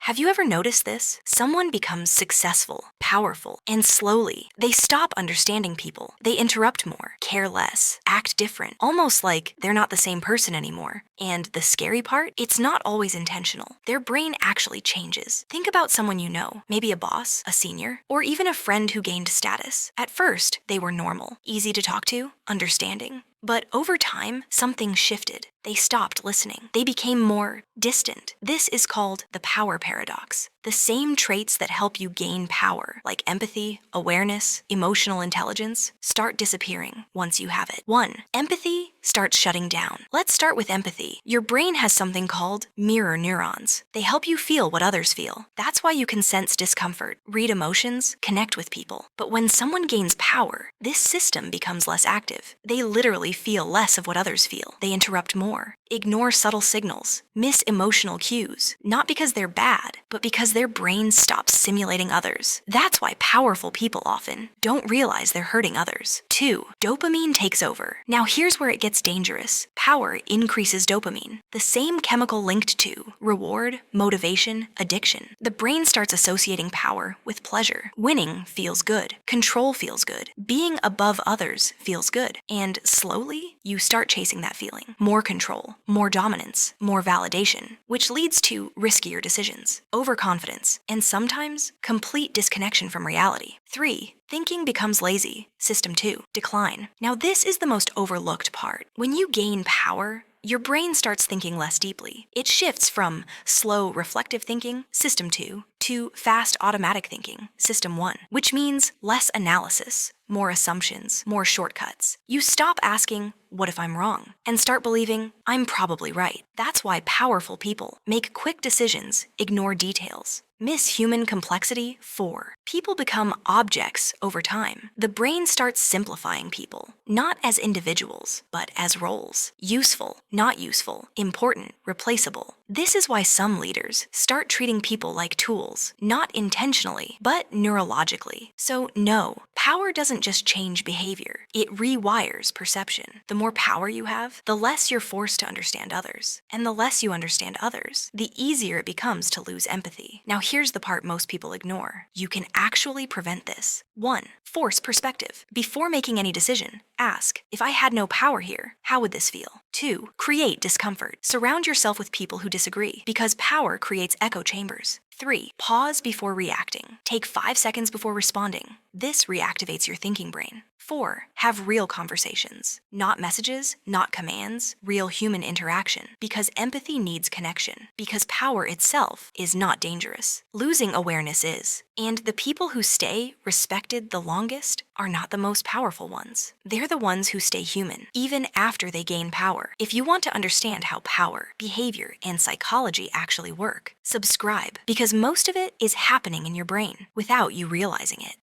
Have you ever noticed this? Someone becomes successful, powerful, and slowly they stop understanding people. They interrupt more, care less, act different, almost like they're not the same person anymore. And the scary part? It's not always intentional. Their brain actually changes. Think about someone you know, maybe a boss, a senior, or even a friend who gained status. At first, they were normal, easy to talk to, understanding. But over time, something shifted. They stopped listening. They became more distant. This is called the power paradox. The same traits that help you gain power, like empathy, awareness, emotional intelligence, start disappearing once you have it. 1. Empathy starts shutting down. Let's start with empathy. Your brain has something called mirror neurons. They help you feel what others feel. That's why you can sense discomfort, read emotions, connect with people. But when someone gains power, this system becomes less active. They literally feel less of what others feel. They interrupt more, ignore subtle signals, miss emotional cues, not because they're bad, but because their brain stops simulating others. That's why powerful people often don't realize they're hurting others. 2. Dopamine takes over. Now here's where it gets dangerous. Power increases dopamine, the same chemical linked to reward, motivation, addiction. The brain starts associating power with pleasure. Winning feels good. Control feels good. Being above others feels good. And slowly, you start chasing that feeling. More control, more dominance, more validation, which leads to riskier decisions, overconfidence, and sometimes complete disconnection from reality. 3. Thinking becomes lazy. System 2. Decline. Now this is the most overlooked part. When you gain power, your brain starts thinking less deeply. It shifts from slow, reflective thinking, System 2, to fast, automatic thinking, System 1, which means less analysis, more assumptions, more shortcuts. You stop asking, what if I'm wrong? And start believing, I'm probably right. That's why powerful people make quick decisions, ignore details, miss human complexity. 4. People become objects over time. The brain starts simplifying people, not as individuals, but as roles. Useful, not useful, important, replaceable. This is why some leaders start treating people like tools, not intentionally, but neurologically. So no, power doesn't just change behavior, it rewires perception. The more power you have, the less you're forced to understand others. And the less you understand others, the easier it becomes to lose empathy. Now here's the part most people ignore. You can actually prevent this. 1. Force perspective. Before making any decision, ask, if I had no power here, how would this feel? 2. Create discomfort. Surround yourself with people who disagree, because power creates echo chambers. 3. Pause before reacting. Take 5 seconds before responding. This reactivates your thinking brain. 4. Have real conversations. Not messages, not commands, real human interaction. Because empathy needs connection. Because power itself is not dangerous. Losing awareness is. And the people who stay respected the longest are not the most powerful ones. They're the ones who stay human, even after they gain power. If you want to understand how power, behavior, and psychology actually work, subscribe, because most of it is happening in your brain without you realizing it.